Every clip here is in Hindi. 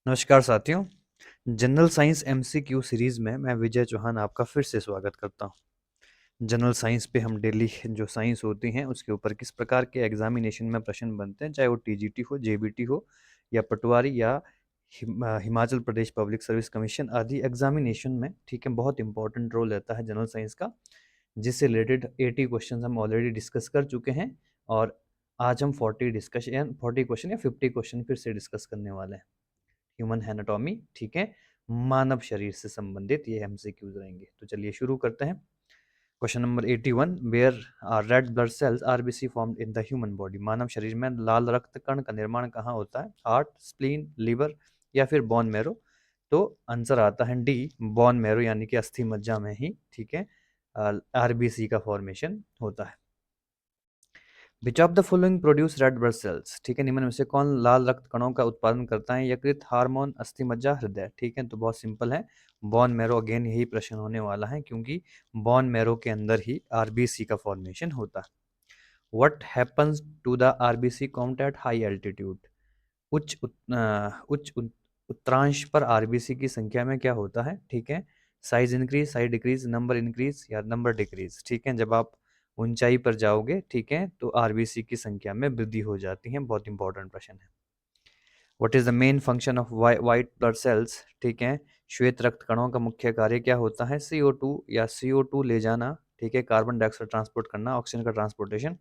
नमस्कार साथियों। जनरल साइंस एमसीक्यू सीरीज में मैं विजय चौहान आपका फिर से स्वागत करता हूं। जनरल साइंस पे हम डेली जो साइंस होती हैं उसके ऊपर किस प्रकार के एग्जामिनेशन में प्रश्न बनते हैं, चाहे वो टीजीटी हो, जेबीटी हो या पटवारी या Himachal Pradesh public service commission आदि एग्जामिनेशन में, ठीक है, बहुत इंपॉर्टेंट रोल रहता है जनरल साइंस का, जिससे रिलेटेड 80 क्वेश्चन हम ऑलरेडी डिस्कस कर चुके हैं। और आज हम 40 क्वेश्चन या 50 क्वेश्चन फिर से डिस्कस करने वाले हैं। ह्यूमन एनाटॉमी, ठीक है, मानव शरीर से संबंधित ये एमसीक्यूज रहेंगे। तो चलिए शुरू करते हैं। Question number 81, where are red blood cells RBC formed in the human body. मानव शरीर में लाल रक्त कण का निर्माण कहाँ होता है? हार्ट, स्प्लीन, लीवर या फिर बोन मैरो? तो आंसर आता है डी, बोन मैरो, यानी कि अस्थि मज्जा में ही, ठीक है, आरबीसी का फॉर्मेशन होता है। विच of the following produce red blood sales, ठीक है, निम्न में से कौन लाल रक्त कणों का उत्पादन करता है? यकृत, हार्मोन, अस्थि मज्जा, हृदय? ठीक है, तो बहुत सिंपल है, बोन मैरो। अगेन यही प्रश्न होने वाला है क्योंकि बोन मैरो के अंदर ही आरबीसी का फॉर्मेशन होता है। What happens to the RBC count at high altitude? उच्च उत्तरांश पर आरबीसी की संख्या में क्या होता है? ठीक है, size increase, size decrease, number increase या नंबर डिक्रीज? ठीक है, जब आप ऊंचाई पर जाओगे, ठीक है, तो आरबीसी की संख्या में वृद्धि हो जाती है। बहुत इंपॉर्टेंट प्रश्न है। What is the main function of white blood cells? ठीक है, श्वेत रक्त कणों का मुख्य कार्य क्या होता है? CO2 या CO2 ले जाना, ठीक है, कार्बन डाइऑक्साइड ट्रांसपोर्ट करना, ऑक्सीजन का ट्रांसपोर्टेशन,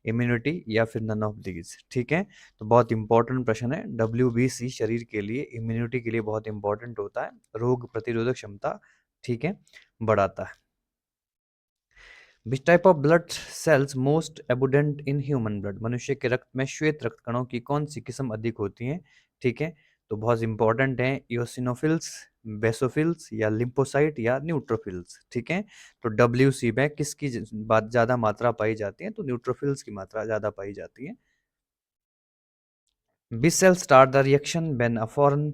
इम्यूनिटी या फिर नन ऑफ दीज? ठीक है, तो बहुत इंपॉर्टेंट प्रश्न है। WBC शरीर के लिए, इम्यूनिटी के लिए बहुत इंपॉर्टेंट होता है, रोग प्रतिरोधक क्षमता, ठीक है, बढ़ाता है। Which type of blood cells most abundant in human blood? मनुष्य के रक्त में श्वेत रक्त कणों की कौन सी किस्म अधिक होती है? ठीक है, तो बहुत इंपॉर्टेंट है, इयोसिनोफिल्स, बेसोफिल्स या लिम्फोसाइट या न्यूट्रोफिल्स? ठीक है, तो WC में किसकी बात ज्यादा मात्रा पाई जाती है? तो न्यूट्रोफिल्स की मात्रा ज्यादा पाई जाती है। Which cell start the reaction when a foreign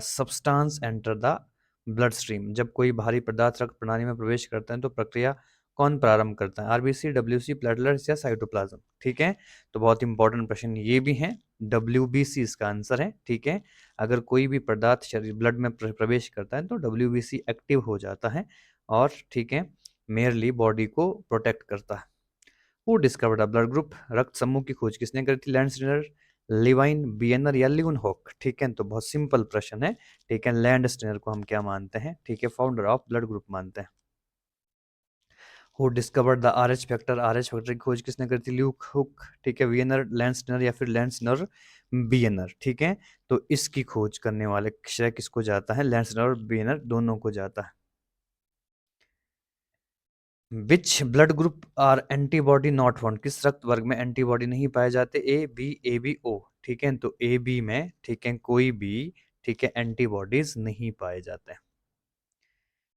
substance enter the blood stream? जब कोई भारी पदार्थ रक्त प्रणाली में प्रवेश करता है तो प्रक्रिया कौन प्रारंभ करता है? आरबीसी, WC, प्लेटलेट्स या साइटोप्लाज्म? ठीक है, तो बहुत इंपॉर्टेंट प्रश्न ये भी है। WBC इसका आंसर है। ठीक है, अगर कोई भी पदार्थ शरीर ब्लड में प्रवेश करता है तो WBC एक्टिव हो जाता है और, ठीक है, मेयरली बॉडी को प्रोटेक्ट करता है। Who discovered the blood group? रक्त समूह की खोज किसने करी थी? लैंड स्टेनर, लिवाइन, बियनर या ल्यूनहॉक? ठीक है, तो बहुत सिंपल प्रश्न है। ठीक है, लैंड स्टेनर को हम क्या मानते हैं? ठीक है, फाउंडर ऑफ ब्लड ग्रुप मानते हैं। Who discovered the RH factor? RH factor की खोज किसने करी थी? ल्यूक हुक, ठीक है, वियनर, लैंड स्टेनर या फिर लैंड स्टेनर, बियनर? ठीक है, तो इसकी खोज करने वाले श्रेय किसको जाता है? लैंड स्टेनर और बियनर दोनों को जाता है। Which blood group are antibody not found? किस रक्त वर्ग में एंटीबॉडी नहीं पाए जाते? A B ठीक है, तो AB में, ठीक है, कोई भी, ठीक है, एंटीबॉडीज नहीं पाए जाते।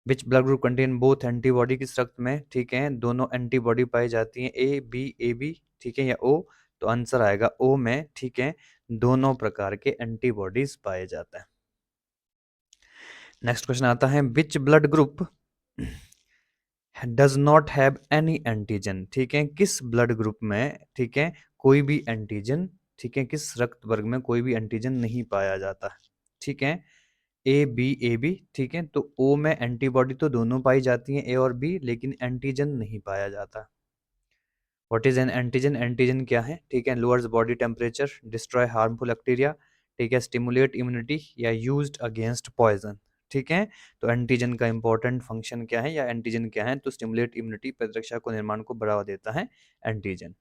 विच blood group contain both antibody? किस रक्त में, ठीक है, दोनों एंटीबॉडी पाई जाती हैं? AB, ठीक है, या O? तो आंसर आएगा O में, ठीक है, दोनों प्रकार के एंटीबॉडीज पाए जाते हैं। नेक्स्ट क्वेश्चन आता है, which blood group does not have any antigen? ठीक है, किस ब्लड ग्रुप में, ठीक है, कोई भी एंटीजन, ठीक है, किस रक्त वर्ग में कोई भी एंटीजन नहीं पाया जाता? ठीक है, A B, ठीक है, तो O में एंटीबॉडी तो दोनों पाई जाती हैं, A और B, लेकिन एंटीजन नहीं पाया जाता। What is an antigen? Antigen क्या है? ठीक है, lowers body temperature, destroy harmful bacteria, ठीक है, स्टिमुलेट इम्यूनिटी या यूज्ड अगेंस्ट पॉइजन? ठीक है, तो एंटीजन का इंपॉर्टेंट फंक्शन क्या है या एंटीजन क्या है? तो स्टिमुलेट इम्यूनिटी, प्रतिरक्षा को निर्माण को बढ़ावा देता है antigen.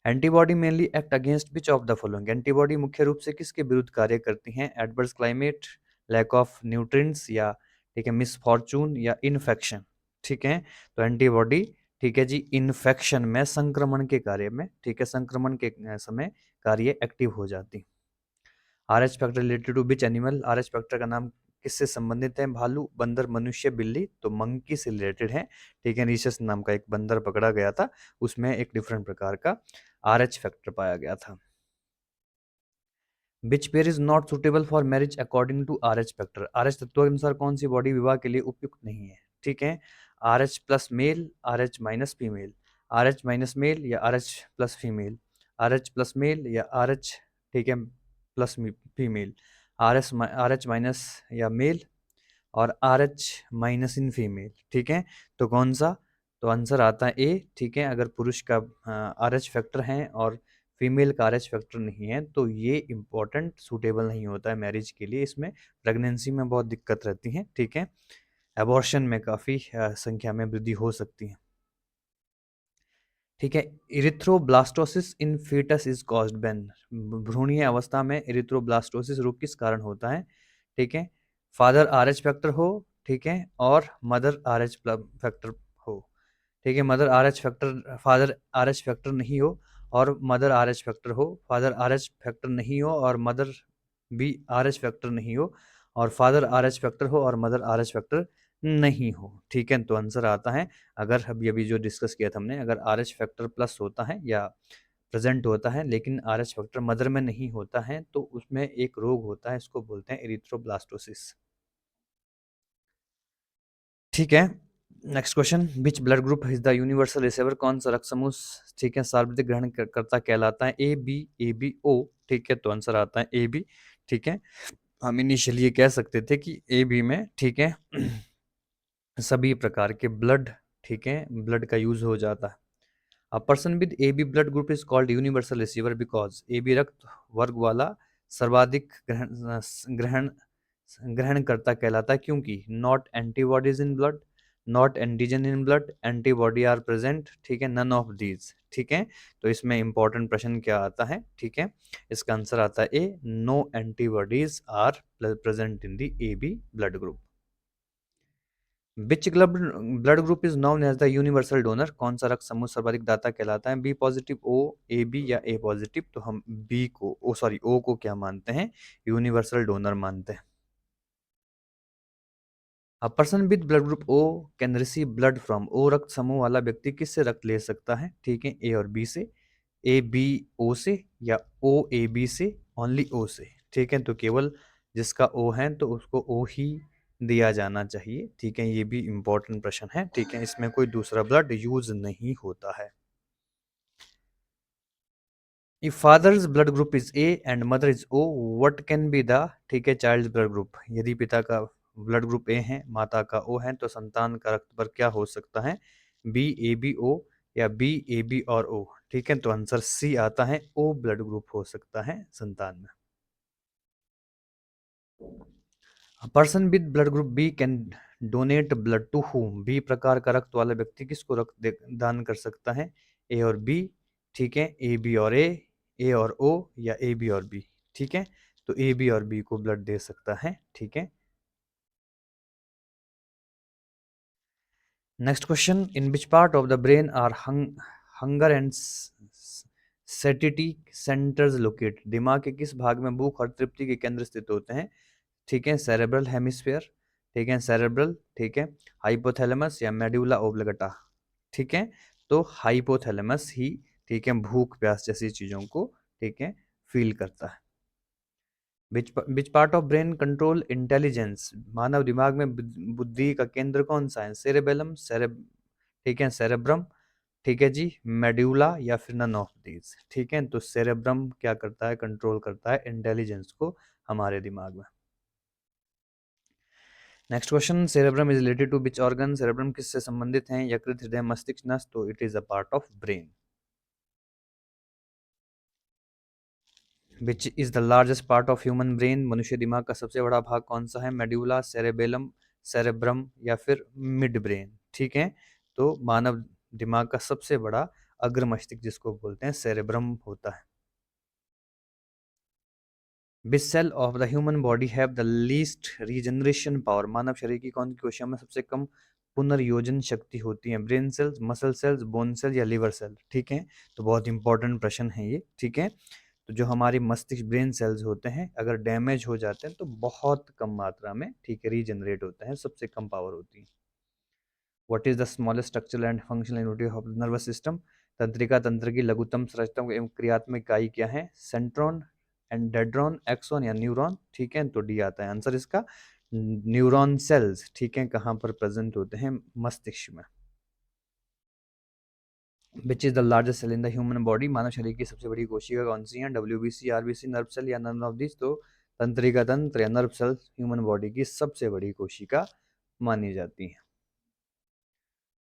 Antibody mainly act against which of the following? Antibody मुख्य रूप से किसके विरुद्ध कार्य करती हैं? Adverse climate, lack of nutrients या, ठीक है, मिसफॉर्चून या इन्फेक्शन? ठीक है, तो एंटीबॉडी, ठीक है जी, इन्फेक्शन में, संक्रमण के कार्य में, ठीक है, संक्रमण के समय कार्य एक्टिव हो जाती। RH factor related to which animal? RH factor का नाम किससे संबंधित है? भालू, बंदर, मनुष्य, बिल्ली? तो मंकी से रिलेटेड है। ठीक है, रीसस नाम का एक बंदर पकड़ा गया था, उसमें एक डिफरेंट प्रकार का RH फैक्टर पाया गया था। Which pair is not suitable for marriage according to RH factor? RH तत्व के अनुसार कौन सी बॉडी विवाह के लिए उपयुक्त नहीं है? ठीक है, RH plus male, RH minus female, RH minus male या RH plus female, RH plus male या RH, ठीक है, plus female, R H minus या मेल और R H minus in female, ठीक है। तो कौन सा, तो आंसर आता है ए, ठीक है। अगर पुरुष का आर एच फैक्टर है और फीमेल का आर एच फैक्टर नहीं है तो ये इम्पोर्टेंट सूटेबल नहीं होता है मैरिज के लिए। इसमें प्रेगनेंसी में बहुत दिक्कत रहती है, ठीक है। एबॉर्शन में काफ़ी संख्या में वृद्धि हो सकती है, ठीक है। Erythroblastosis in fetus is caused when, भ्रूणीय अवस्था में इरिथ्रोब्लास्टोसिस रोग किस कारण होता है, ठीक है। फादर आर एच फैक्टर हो, ठीक है, और मदर आर एच फैक्टर हो, ठीक है। Mother R H factor, father R H factor नहीं हो और मदर आर एच फैक्टर हो, फादर आर एच फैक्टर नहीं हो और मदर भी आर एच फैक्टर नहीं हो, और फादर आर एच फैक्टर हो और मदर आर एच फैक्टर नहीं हो, ठीक है। तो आंसर आता है, अगर अभी अभी जो डिस्कस किया था हमने, अगर आर एच फैक्टर प्लस होता है या प्रेजेंट होता है लेकिन आर एच फैक्टर मदर में नहीं होता है तो उसमें एक रोग होता है, इसको बोलते हैं एरिथ्रोब्लास्टोसिस, ठीक है। Next question, which blood group is the universal receiver, कौन सा रक्त समूह, ठीक है, सर्वाधिक ग्रहण करता कहलाता है, ए बी ओ, ठीक है। तो आंसर आता है ए बी, ठीक है। हम इनिशियली ये कह सकते थे कि ए बी में, ठीक है, सभी प्रकार के ब्लड, ठीक है, ब्लड का यूज हो जाता है। A person with A B blood group is called universal receiver because A B रक्त वर्ग वाला सर्वाधिक ग्रहण ग्रहण करता कहलाता है, क्योंकि not antibodies in blood, not antigen in blood, antibody are present, ठीक है, नन ऑफ दीज, ठीक है। तो इसमें इंपॉर्टेंट प्रश्न क्या आता है, ठीक है, इसका आंसर आता है A, no antibodies are present in the A B blood group. Which blood group is known as the universal donor, कौन सा रक्त समूह सर्वाधिक दाता कहलाता है, B positive, O, A B या ए पॉजिटिव। तो हम बी को, ओ सॉरी, ओ को क्या मानते हैं, यूनिवर्सल डोनर मानते हैं। A person with blood group O can receive blood from, O रक्त समूह वाला व्यक्ति किससे रक्त ले सकता है, ठीक है, ए और बी से, ए बी ओ से, या ओ ए बी से, ओनली ओ से, ठीक है। तो केवल जिसका ओ है तो उसको ओ ही दिया जाना चाहिए, ठीक है। ये भी इंपॉर्टेंट प्रश्न है, ठीक है, इसमें कोई दूसरा ब्लड यूज नहीं होता है। If father's blood group is A and mother is O, what can be the, ठीक है, चाइल्ड ब्लड ग्रुप, यदि पिता का ब्लड ग्रुप ए है, माता का ओ है, तो संतान का रक्त पर क्या हो सकता है, बी ए बी ओ या बी ए बी और ओ, ठीक है। तो आंसर सी आता है, ओ ब्लड ग्रुप हो सकता है संतान में। Person with blood group B can donate blood to whom, B प्रकार का रक्त वाला व्यक्ति किसको रक्त दान कर सकता है, ए और बी, ठीक है, ए बी और ए और ओ, या ए बी और बी, ठीक है। तो ए बी और बी को ब्लड दे सकता है, ठीक है। Next question, in which part of the brain are hunger and satiety centres locate, दिमाग के किस भाग में भूख और तृप्ति के केंद्र स्थित होते हैं, ठीक है, सेरेब्रल हेमिस्फीयर, ठीक है, सेरेब्रल, ठीक है, हाइपोथैलेमस या मेडुला ओब्लिगेटा, ठीक है। तो हाइपोथैलेमस ही, ठीक है, भूख प्यास जैसी चीजों को, ठीक है, फील करता है। Which part of brain control intelligence, मानव दिमाग में बुद्धि का केंद्र कौन सा है, सेरेबेलम, ठीक है, सेरेब्रम, ठीक है जी, मेड्यूला या फिर नन ऑफ दीज, ठीक है। तो सेरेब्रम क्या करता है, कंट्रोल करता है इंटेलिजेंस को हमारे दिमाग में। Next question, cerebrum is related to which organ, cerebrum किससे संबंधित है, यकृत, हृदय, मस्तिष्क, नस। तो it is a part of brain. Which is the largest part of human brain, मनुष्य दिमाग का सबसे बड़ा भाग कौन सा है, मेड्यूला, सेरेबेलम, सेरेब्रम या फिर मिड ब्रेन, ठीक है। तो मानव दिमाग का सबसे बड़ा अग्र मस्तिष्क जिसको बोलते हैं सेरेब्रम होता है। Which cell of the human body have the least regeneration power, मानव शरीर की कौन सी कोशिका में सबसे कम पुनर्योजन शक्ति होती है, brain cells, muscle cells, bone cell या लिवर सेल, ठीक है। तो बहुत इंपॉर्टेंट प्रश्न है ये, ठीक है। तो जो हमारे मस्तिष्क ब्रेन सेल्स होते हैं अगर डैमेज हो जाते हैं तो बहुत कम मात्रा में, ठीक है, रीजनरेट होते हैं, सबसे कम पावर होती है। What is the smallest structural and functional unit of the nervous system, तंत्रिका तंत्र की लघुतम संरचना एवं क्रियात्मक इकाई क्या है, सेंट्रॉन एंड डेड्रॉन, एक्सॉन या न्यूरॉन, ठीक है। तो डी आता है आंसर इसका, न्यूरॉन सेल्स, ठीक है, कहाँ पर प्रेजेंट होते हैं, मस्तिष्क में। Which is the largest cell in the human body, मानव शरीर की सबसे बड़ी कोशिका कौन सी है, डब्ल्यूबीसी, आरबीसी, नर्व सेल या नन ऑफ दिस। तो तंत्रिका तंत्र या नर्व सेल्स ह्यूमन बॉडी की सबसे बड़ी कोशिका मानी जाती है।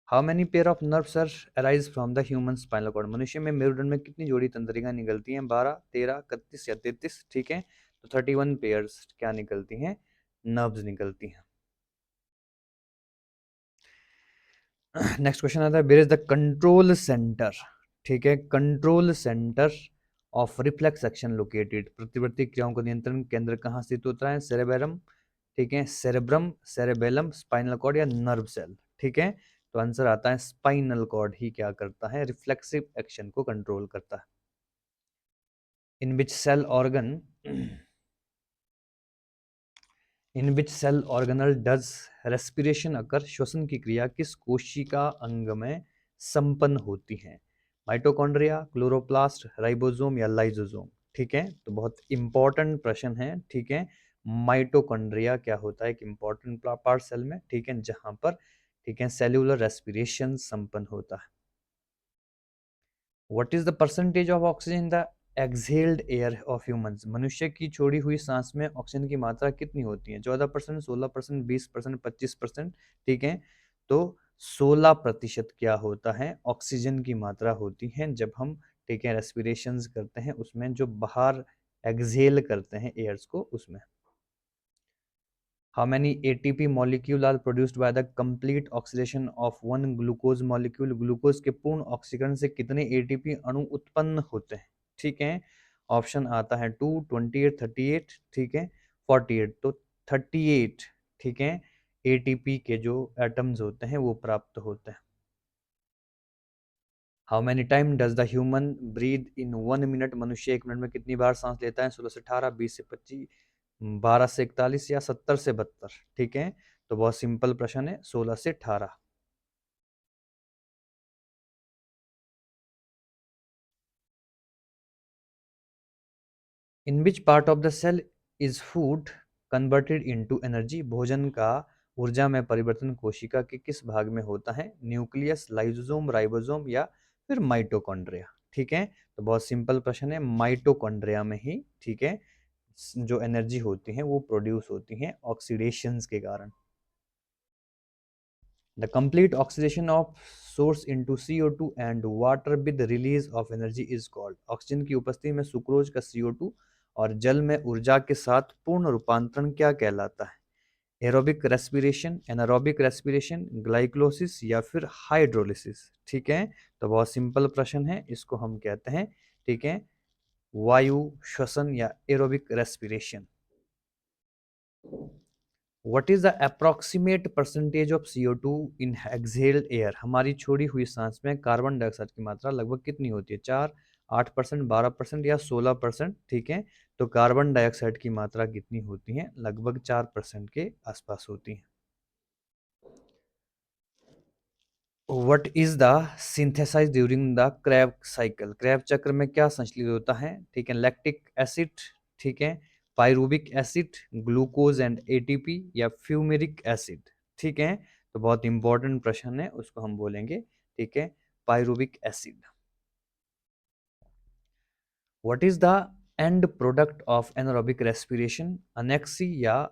How many pair of nerve cells arise from the human spinal cord? मनुष्य में मेरुदंड में कितनी जोड़ी तंत्रिका निकलती हैं? 12, 13, 31 या 33? ठीक है, तो 31 पेयर्स क्या निकलती हैं? नर्व्स निकलती हैं। नेक्स्ट क्वेश्चन आता है, where is the control centre? ठीक है, control centre of reflex action located? प्रतिवर्ती क्रियाओं का नियंत्रण केंद्र कहाँ स्थित होता है? सेरेबेरम, ठीक है, सेरेब्रम, सेरेबेलम, स्पाइनल कॉर्ड या नर्व सेल? ठीक है, तो आंसर आता है स्पाइनल कॉर्ड ही क्या करता है? रिफ्लेक्सिव एक्शन को कंट्रोल करता है। In which cell organ in which cell organelle does respiration occur? श्वसन की क्रिया किस कोशिका अंग में संपन्न होती है? माइटोकॉन्ड्रिया, क्लोरोप्लास्ट, राइबोसोम या लाइसोसोम? ठीक है, तो बहुत इंपॉर्टेंट प्रश्न है। ठीक है, माइटोकॉन्ड्रिया क्या होता है? एक इंपॉर्टेंट पार्ट सेल में, ठीक है, जहां पर, ठीक है, सेल्यूलर रेस्पिरेशन संपन्न होता है। What is the percentage of oxygen in the exhaled air of humans? मनुष्य की छोड़ी हुई सांस में ऑक्सीजन की मात्रा कितनी होती है? 14%, 16%, 20%, 25%? ठीक है, तो 16% क्या होता है? ऑक्सीजन की मात्रा होती है जब हम, ठीक है, रेस्पिरेशंस करते हैं उसमें, जो बाहर एक्सहेल करते हैं एयर्स को, उसमें। How many ATP molecule are produced by the complete oxidation of one glucose molecule? Glucose के पूर्ण ऑक्सीकरण से कितने ATP अणु उत्पन्न होते हैं? ठीक है, ऑप्शन आता है 2, 28, 38, ठीक है, 48। तो 38, ठीक है, ATP के जो एटम्स होते हैं वो प्राप्त होते हैं। How many time does the human breathe in 1 minute? मनुष्य 1 मिनट में कितनी बार सांस लेता है? 16 से 18, 20 से 25, 12 से 41 या 70 से 72? ठीक है, तो बहुत सिंपल प्रश्न है, 16 से 18। In which part of the cell is food converted into energy? भोजन का ऊर्जा में परिवर्तन कोशिका के किस भाग में होता है? न्यूक्लियस, लाइसोसोम, राइबोसोम या फिर माइटोकॉन्ड्रिया? ठीक है, तो बहुत सिंपल प्रश्न है, माइटोकॉन्ड्रिया में ही, ठीक है, जो एनर्जी होती है वो प्रोड्यूस होती है ऑक्सीडेशंस के कारण। The complete oxidation of source into CO2 and water with the release of energy is called? Oxygen की उपस्थिति में सुक्रोज का CO2 और जल में ऊर्जा के साथ पूर्ण रूपांतरण क्या कहलाता है? Aerobic respiration, anaerobic respiration, glycolysis या फिर हाइड्रोलिसिस? ठीक है, तो बहुत सिंपल प्रश्न है, इसको हम कहते हैं, ठीक है, वायु श्वसन या aerobic respiration. What is the approximate percentage of CO2 in exhaled air? हमारी छोड़ी हुई सांस में कार्बन डाइऑक्साइड की मात्रा लगभग कितनी होती है? 4, 8%, 12% या 16%? ठीक है, तो कार्बन डाइऑक्साइड की मात्रा कितनी होती है? लगभग 4% के आसपास होती है। What is the synthesise during the crab cycle? Crab चक्र में क्या संश्लित होता है? ठीक है, लैक्टिक एसिड, ठीक है, pyruvic acid, glucose and ATP या फ्यूमेरिक एसिड? ठीक है, तो बहुत इंपॉर्टेंट प्रश्न है, उसको हम बोलेंगे, ठीक है, pyruvic acid. What is the end product of anaerobic respiration? अनेक्सिया,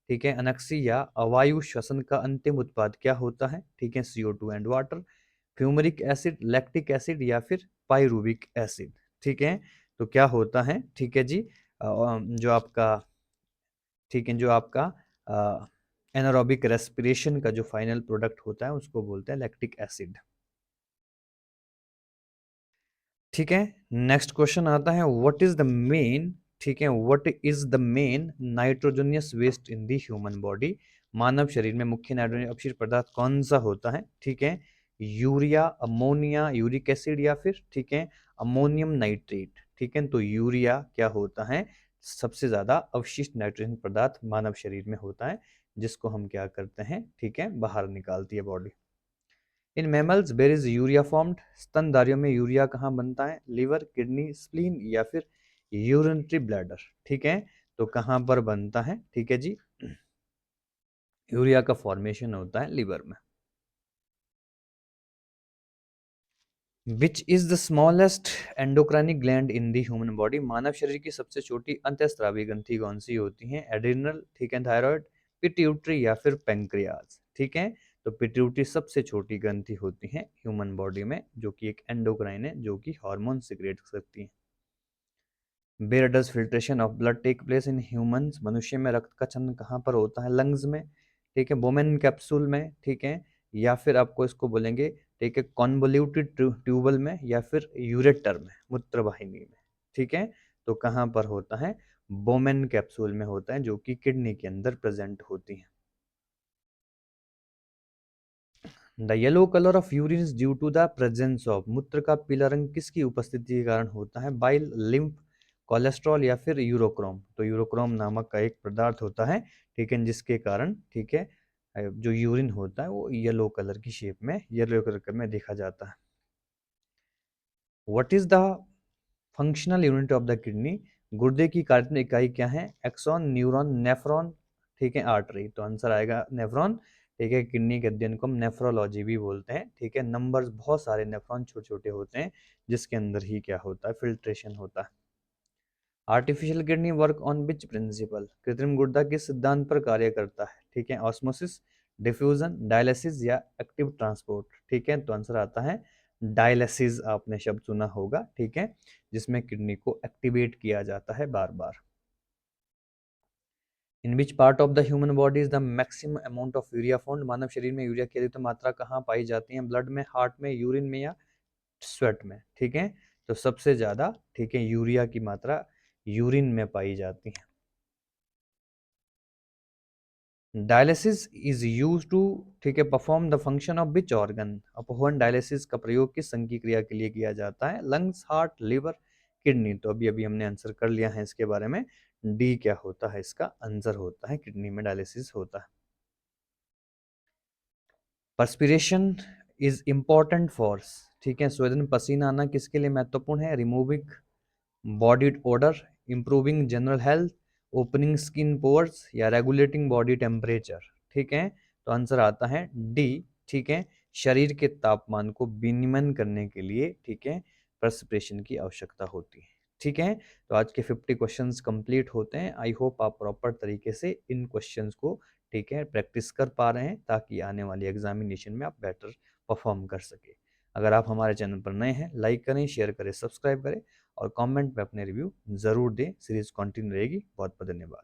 ठीक है, अनेक्सिया अवायु श्वसन का अंतिम उत्पाद क्या होता है? ठीक है, CO2 and water, fumaric acid, lactic acid या फिर पायरूविक एसिड? ठीक है, तो क्या होता है, ठीक है जी, जो आपका, ठीक है, जो आपका एनारोबिक रेस्पिरेशन का जो फाइनल प्रोडक्ट होता है उसको बोलते हैं लैक्टिक एसिड। ठीक है, नेक्स्ट क्वेश्चन आता है, व्हाट इज द मेन, ठीक है, what is the main nitrogenous waste in the human body? मानव शरीर में मुख्य नाइट्रोजन अपशिष्ट पदार्थ कौन सा होता है? ठीक है, यूरिया, अमोनिया, यूरिक एसिड या फिर, ठीक है, अमोनियम नाइट्रेट? ठीक है, तो यूरिया क्या होता है? सबसे ज्यादा अवशिष्ट नाइट्रोजन पदार्थ मानव शरीर में होता है, जिसको हम क्या करते हैं, ठीक है, बाहर निकालती है body. In mammals where is urea formed? स्तनधारियों में यूरिया कहाँ बनता है? लिवर, किडनी, स्प्लीन या फिर यूरिनरी ब्लैडर? ठीक है, तो कहाँ पर बनता है? ठीक है जी, यूरिया का फॉर्मेशन होता है लिवर में। Which is the smallest endocrinic gland in the human body? मानव शरीर की सबसे छोटी अंतःस्रावी ग्रंथि कौन सी होती है? एड्रिनल, ठीक है, थायराइड, पिट्यूटरी या फिर पेंक्रियाज, ठीक है। तो पिट्यूटरी सबसे छोटी ग्रंथि होती है ह्यूमन बॉडी में, जो कि एक एंडोक्राइन है, जो कि हार्मोन सिक्रेट करती है। Where does filtration of blood take place in humans? मनुष्य में रक्त का चलन कहाँ पर होता है? लंग्स में, ठीक है, बोमेन कैप्सूल में, ठीक है, या फिर आपको इसको बोलेंगे, ठीक है, कॉन्वोल्यूटेड ट्यूबल में, या फिर यूरेटर में, मूत्र वाहिनी में, ठीक है। तो कहाँ पर होता है? बोमेन कैप्सूल में होता है, जो कि किडनी के अंदर प्रेजेंट होती है। The yellow colour of urine is due to the presence of, मूत्र का पीला रंग किसकी उपस्थिति के कारण होता है? बाइल, लिम्फ, कोलेस्ट्रॉल या फिर यूरोक्रोम? तो यूरोक्रोम नामक का एक पदार्थ होता है, ठीक है, जिसके कारण, ठीक है, जो यूरिन होता है वो येलो कलर की शेप में, येलो कलर में देखा जाता है। What is the functional unit of the kidney? गुर्दे की कार्य इकाई क्या है? एक्सॉन, न्यूरॉन, नेफ्रॉन, ठीक है, आर्टरी? तो आंसर आएगा नेफ्रॉन, ठीक है। किडनी के अध्ययन को हम नेफ्रोलॉजी भी बोलते हैं, ठीक है। नंबर्स, बहुत सारे नेफ्रॉन छोटे छोटे होते हैं, जिसके अंदर ही क्या होता है? फिल्ट्रेशन होता है। Artificial kidney work on which principle? कृत्रिम गुर्दा किस सिद्धांत पर कार्य करता है? ठीक है, ऑस्मोसिस, डिफ्यूजन, डायलिसिस या एक्टिव ट्रांसपोर्ट? ठीक है, तो आंसर आता है डायलिसिस, आपने शब्द सुना होगा, ठीक है, जिसमें किडनी को एक्टिवेट किया जाता है बार बार। In which part of the human body is the maximum amount of urea found? मानव शरीर में यूरिया की अधिकतम मात्रा कहाँ पाई जाती है? ब्लड में, हार्ट में, यूरिन में या स्वेट में? ठीक है, तो सबसे ज्यादा, ठीक है, यूरिया की मात्रा यूरिन में पाई जाती है। डायलिसिस इज यूज टू, ठीक है, perform the function of which organ? अपहरण डायलिसिस का प्रयोग किस संघ की क्रिया के लिए किया जाता है? Lungs, heart, liver, kidney? तो अभी अभी हमने आंसर कर लिया है इसके बारे में, डी क्या होता है इसका आंसर? होता है किडनी में डायलिसिस होता है। परस्पिरेशन इज इम्पॉर्टेंट फॉर, ठीक है, स्वेदन, पसीना आना किसके लिए महत्वपूर्ण है? Removing body order, improving general health, opening skin pores या रेगुलेटिंग बॉडी टेम्परेचर? ठीक है, तो आंसर आता है डी, ठीक है, शरीर के तापमान को विनियमन करने के लिए, ठीक है, परस्पिरेशन की आवश्यकता होती है। ठीक है, तो आज के 50 क्वेश्चंस कंप्लीट होते हैं। आई होप आप प्रॉपर तरीके से इन क्वेश्चंस को, ठीक है, प्रैक्टिस कर पा रहे हैं, ताकि आने वाली एग्जामिनेशन में आप बेटर परफॉर्म कर सके। अगर आप हमारे चैनल पर नए हैं, लाइक करें, शेयर करें, सब्सक्राइब करें और कमेंट में अपने रिव्यू ज़रूर दें। सीरीज कंटिन्यू रहेगी। बहुत बहुत धन्यवाद।